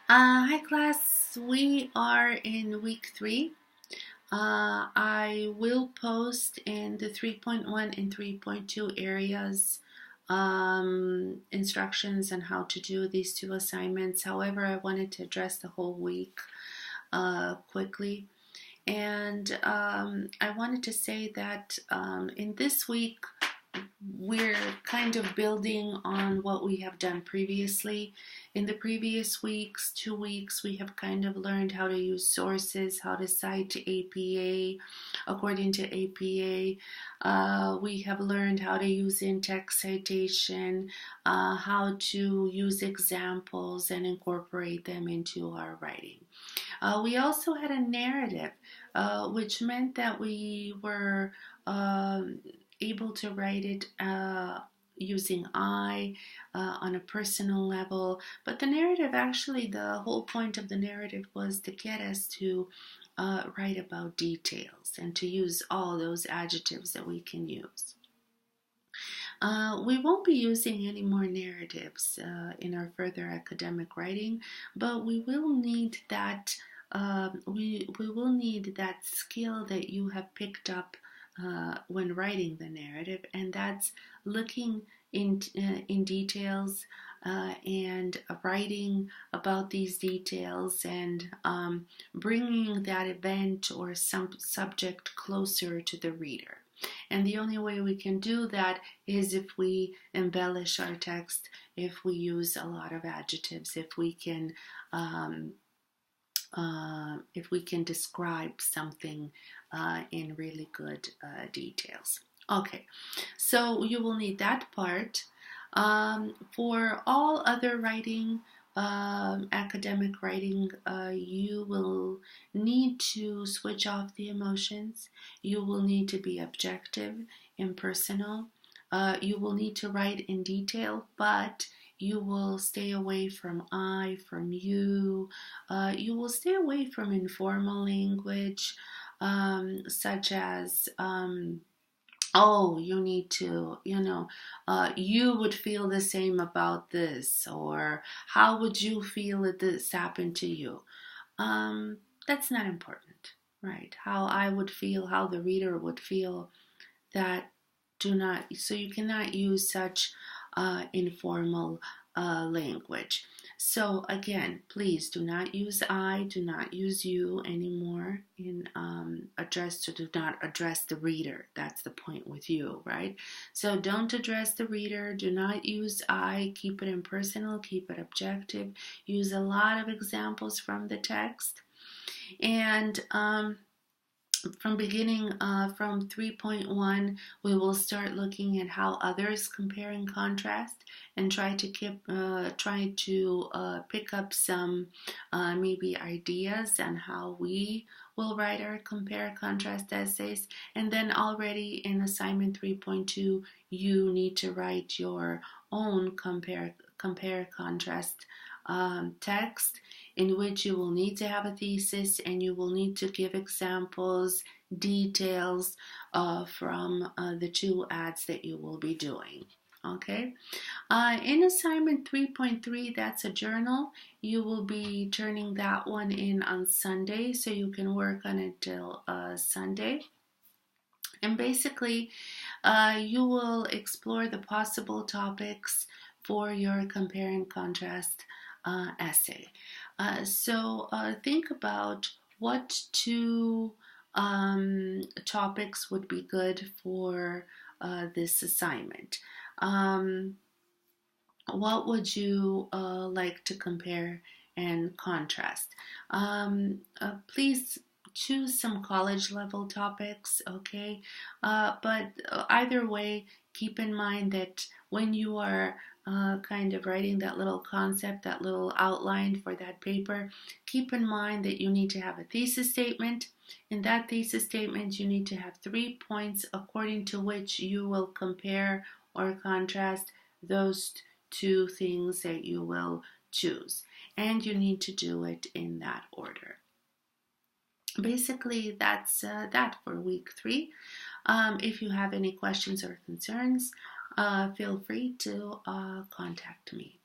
Hi class, we are in week 3. I will post in the 3.1 and 3.2 areas instructions on how to do these two assignments. However, I wanted to address the whole week quickly. And I wanted to say that in this week, we're kind of building on what we have done previously. In the previous weeks, 2 weeks, we have kind of learned how to use sources, how to cite APA according to APA. We have learned how to use in-text citation, how to use examples and incorporate them into our writing. We also had a narrative, which meant that we were able to write it using I on a personal level. But the narrative, actually, the whole point of the narrative was to get us to write about details and to use all those adjectives that we can use. We won't be using any more narratives in our further academic writing, but we will need that. We will need that skill that you have picked up when writing the narrative, and that's looking in details and writing about these details and bringing that event or some subject closer to the reader. And the only way we can do that is if we embellish our text, if we use a lot of adjectives, if we can describe something in really good details. Okay, so you will need that part. For all other writing, academic writing, you will need to switch off the emotions. You will need to be objective, impersonal. You will need to write in detail, but you will stay away from I, from you. You will stay away from informal language, such as oh, you need to, you would feel the same about this, or how would you feel if this happened to you? That's not important, right? How I would feel, how the reader would feel, that so you cannot use such informal language. So again, please do not use I, do not use you anymore in do not address the reader. That's the point with you, right? So don't address the reader, do not use I, keep it impersonal, keep it objective, use a lot of examples from the text. And from 3.1, we will start looking at how others compare and contrast, and try to pick up some maybe ideas on how we will write our compare contrast essays. And then already in assignment 3.2, you need to write your own compare contrast text, in which you will need to have a thesis and you will need to give examples, details from the two ads that you will be doing. Okay. In assignment 3.3, that's a journal. You will be turning that one in on Sunday, so you can work on it till Sunday. And basically, you will explore the possible topics for your compare and contrast essay. So think about what two topics would be good for this assignment. What would you like to compare and contrast? Please choose some college level topics, okay? But either way, keep in mind that when you are kind of writing that little concept, that little outline for that paper, keep in mind that you need to have a thesis statement. In that thesis statement, you need to have 3 points according to which you will compare or contrast those two things that you will choose. And you need to do it in that order. Basically, that's that for week 3. If you have any questions or concerns, feel free to contact me.